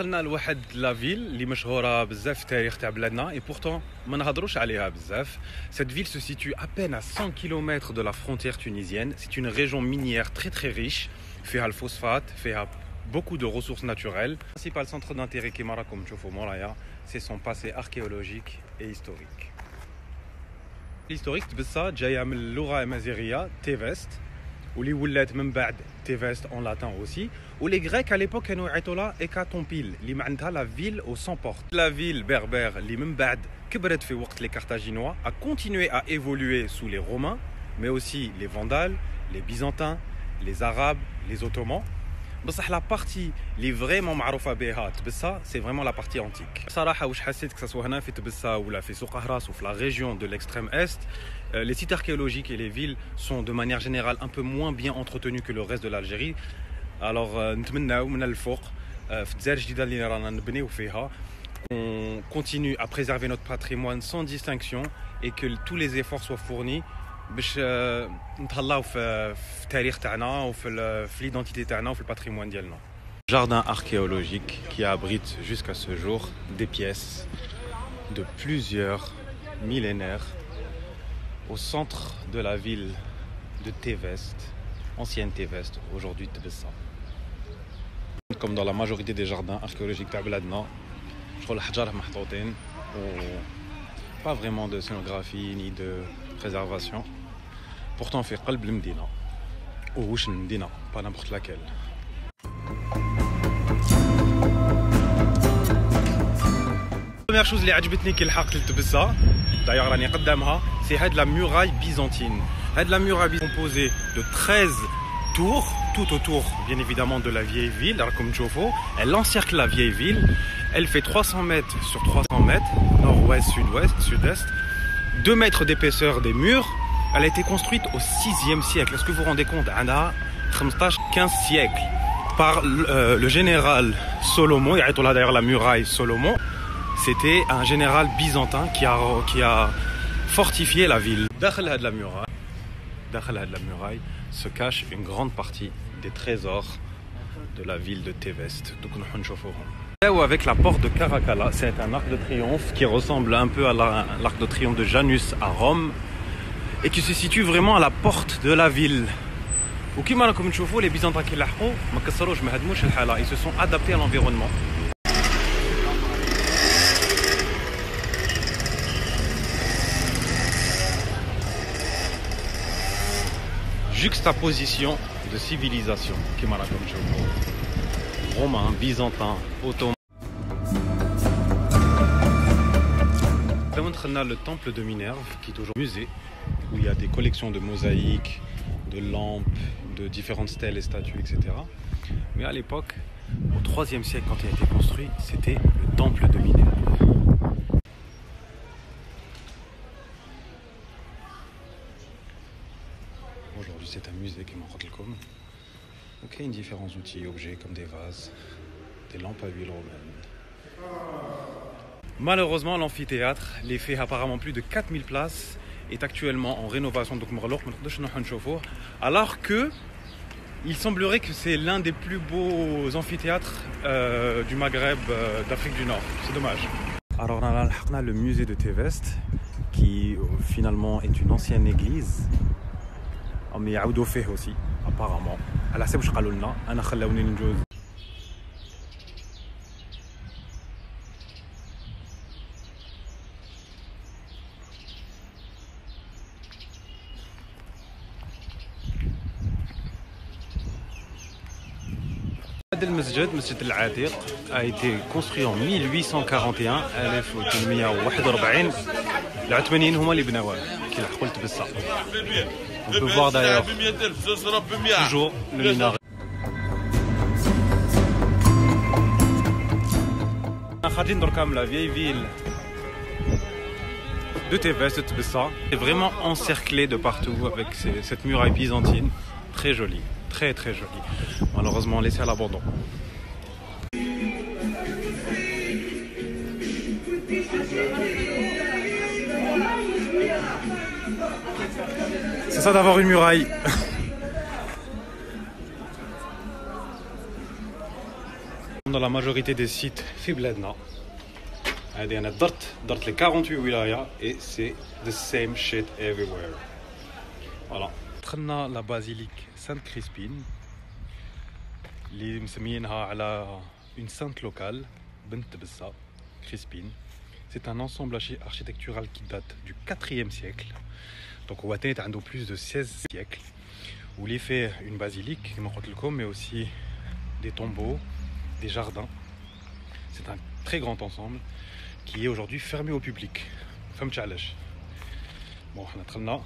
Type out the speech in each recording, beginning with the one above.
دخلنا لواحد لا فيل اللي مشهوره بزاف في التاريخ تاع بلادنا اي بورتون ما نهضروش عليها بزاف. Cette ville se situe à peine à 100 km de la frontière tunisienne. C'est une région minière très très riche. فيها الفوسفات, فيها beaucoup de ressources naturelles. Le principal centre d'intérêt qui est comme تشوفوا مورايا, c'est son passé archéologique et historique. L'historique تبسا جايه من اللغه الامازيغيه تيفست واللي ولات من بعد تيفست en latin aussi. Ou les Grecs à l'époque كانوا يعيطوا لها Hécatompyle اللي معناتها la ville aux 100 portes. La ville berbère اللي من بعد كبرت في وقت les Carthaginois a continué à évoluer sous les Romains, mais aussi les Vandales, les Byzantins, les Arabes, les Ottomans. بصح la partie اللي vraiment معروفه بها تبسا c'est vraiment la partie antique. صراحه واش حسيت que ça soit هنا في تبسا ولا في سوق أهراس ou في la région de l'extrême est, les sites archéologiques et les villes sont de manière générale un peu moins bien entretenus que le reste de l'Algérie. Alors نتمناو من الفوق في الجزائر الجديده اللي رانا نبنيو فيها on continue à préserver notre patrimoine sans distinction et que tous les efforts soient fournis باش نتهلاو في التاريخ تاعنا وفي l'identité تاعنا وفي الباتريمون ديالنا. Jardin archéologique qui abrite jusqu'à ce jour des pièces de plusieurs millénaires au centre de la ville de Tévest, ancienne Tévest, aujourd'hui Tebessa. Comme dans la majorité des jardins archéologiques تاع بلادنا, شغل الحجار محطوطين و pas vraiment de scénographie ni de préservation. Pourtant في قلب المدينة ووش المدينة, pas n'importe laquelle. La première chose اللي عجبتني كي لحقت لتبسا d'ailleurs راني قدامها, c'est هاد la muraille byzantine. هاد la muraille composée de 13 tours tout autour bien évidemment de la vieille ville. Comme تشوفوا, elle encercle la vieille ville. Elle fait 300 mètres sur 300 mètres, nord-ouest, sud-ouest, sud-est. 2 mètres d'épaisseur des murs. Elle a été construite au 6e siècle. Est-ce que vous vous rendez compte? 15 siècles. Par le général Solomon. Il y a d'ailleurs la muraille Solomon. C'était un général byzantin qui a fortifié la ville. Derrière la muraille se cache une grande partie des trésors de la ville de Tévest. Avec la porte de Caracalla, c'est un arc de triomphe qui ressemble un peu à l'arc de triomphe de Janus à Rome et qui se situe vraiment à la porte de la ville. وكما راكم تشوفوا, les Byzantins qui لحقوا ما كسروش ما هدموش الحالة, ils se sont adaptés à l'environnement. Juxtaposition de civilisation كما راكم تشوفوا, romains, byzantins, ottomans. On a le temple de Minerve qui est toujours musée où il y a des collections de mosaïques, de lampes, de différentes stèles et statues, etc. Mais à l'époque, au 3e siècle, quand il a été construit, c'était le temple de Minerve. Aujourd'hui, c'est un musée qui m'en comme. Donc il y a différents outils, objets comme des vases, des lampes à huile romaine. Malheureusement, l'amphithéâtre, l'effet apparemment plus de 4000 places, est actuellement en rénovation. Alors que il semblerait que c'est l'un des plus beaux amphithéâtres du Maghreb, d'Afrique du Nord. C'est dommage. Alors on a le musée de Tévest qui finalement est une ancienne église. Mais يعاودوا فيه aussi apparemment. على حسب واش قالوا لنا, انا خلاوني نجوز. المسجد العتيق a été construit en 1841. 1841 العثمانيين هما اللي بناوه كي لحقوا لتبسا. On peut voir d'ailleurs toujours le minaret. خارجين دركا من la vieille ville de Tévest, de Tebessa. C'est vraiment encerclé de partout avec cette muraille byzantine, très jolie, très très jolie. Malheureusement laissée à l'abandon. C'est ça d'avoir une muraille. Dans la majorité des sites في بلادنا هذه انا درت les 48 ولاية et c'est the same shit everywhere. Voilà. دخلنا la basilique Sainte-Crispine اللي مسميينها على une sainte locale بنت بسا Crispine. C'est un ensemble architectural qui date du 4e siècle. Donc Ouatet est un plus de 16 siècles où il fait une basilique, mais aussi des tombeaux, des jardins. C'est un très grand ensemble qui est aujourd'hui fermé au public. Femme challenge. Bon, on est là.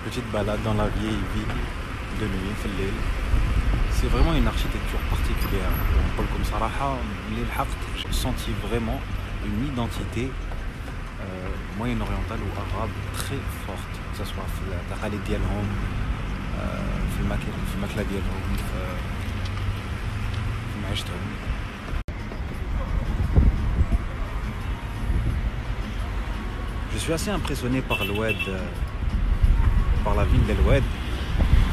Petite balade dans la vieille ville de nuit, Fellel. C'est vraiment une architecture particulière. Comme Saraha, j'ai senti vraiment une identité moyen-orientale ou arabe très forte, que ce soit dans la dialhom, dans le makla dialhom, dans l'ajtom. Je suis assez impressionné par l'Oued. Par la ville d'El-Oued,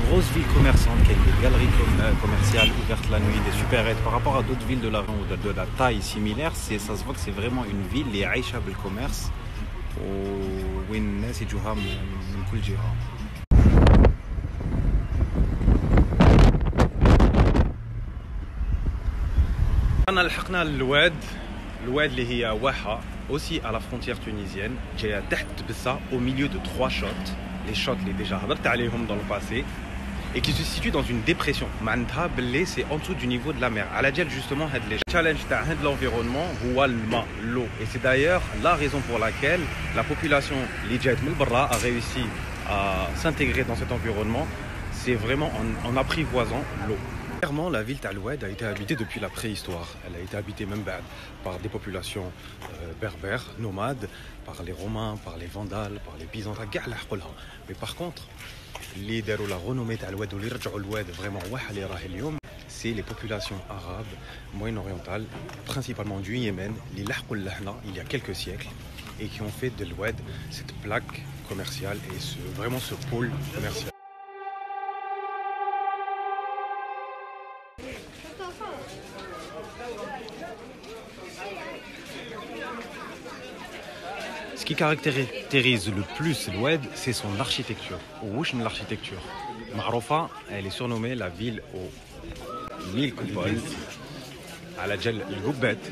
grosse ville commerçante qui a des galeries commerciales ouvertes la nuit, des supérettes. Par rapport à d'autres villes de la région ou de la taille similaire, ça se voit que c'est vraiment une ville qui est aïcha le commerce où les gens يجوها من كل جهة. أنا لحقنا الواد اللي هي واحة aussi à la frontière tunisienne, جاية تحت بسا au milieu de 3 shots. Les shots les déjà dans le passé et qui se situe dans une dépression. C'est en dessous du niveau de la mer. À la gel justement, le challenge de l'environnement, l'eau. Et c'est d'ailleurs la raison pour laquelle la population a réussi à s'intégrer dans cet environnement. C'est vraiment en apprivoisant l'eau. Clairement, la ville d'Al-Oued a été habitée depuis la préhistoire. Elle a été habitée même par des populations berbères, nomades, par les Romains, par les Vandales, par les Byzantins. Mais par contre, les la renommée d'Al-Oued ou l'Oued vraiment c'est les populations arabes, moyen-orientales, principalement du Yémen, il y a quelques siècles, et qui ont fait de l'Oued cette plaque commerciale et vraiment ce pôle commercial. Ce qui caractérise le plus l'Oued, c'est son architecture. L'architecture. Maroufa, elle est surnommée la ville aux 1000 coupoles. À la Djel el-Goubet,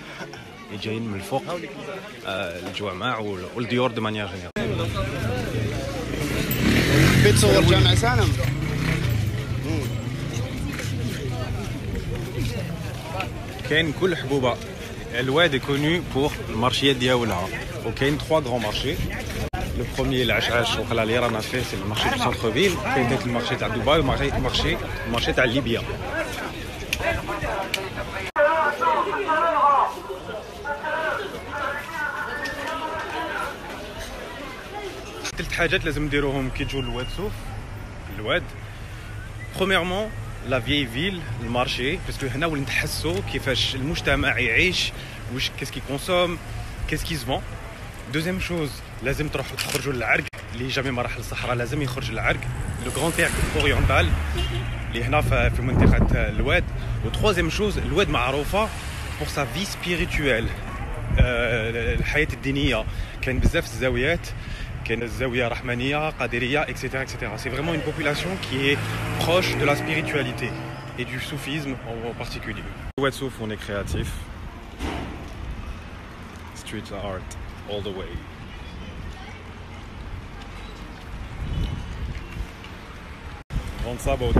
et Jain Melfouk, le Jouama ou le Dior de manière générale. كاين كل حبوبة. الواد est connu pour le marché ديالها. Il y a 3 grands marchés. Le premier, c'est le marché du centre-ville. Puis le marché de Dubaï, le marché de Libye. ثلاث حاجات لازم نديروهم كي تجوا للواد سوف. الواد premièrement la vieille ville, le marché, parce que هنا وين نحسوا كيفاش المجتمع يعيش, qu'est-ce qu'il consomme, qu'est-ce qui se vend. Deuxième chose, لازم تروحوا تخرجوا للعرق اللي جامي ما راح للصحراء لازم يخرج للعرق. le grand air oriental اللي هنا في منطقة الواد. وtroisième chose الواد معروفة pour sa vie spirituelle. الحياة الدينية كاين بزاف الزاويات, كاين الزاوية رحمانية قادرية etc etc. C'est vraiment une population qui est proche de la spiritualité et du soufisme en particulier. Oued Souf, on est créatif. Street art all the way. Vendre ça, bah, au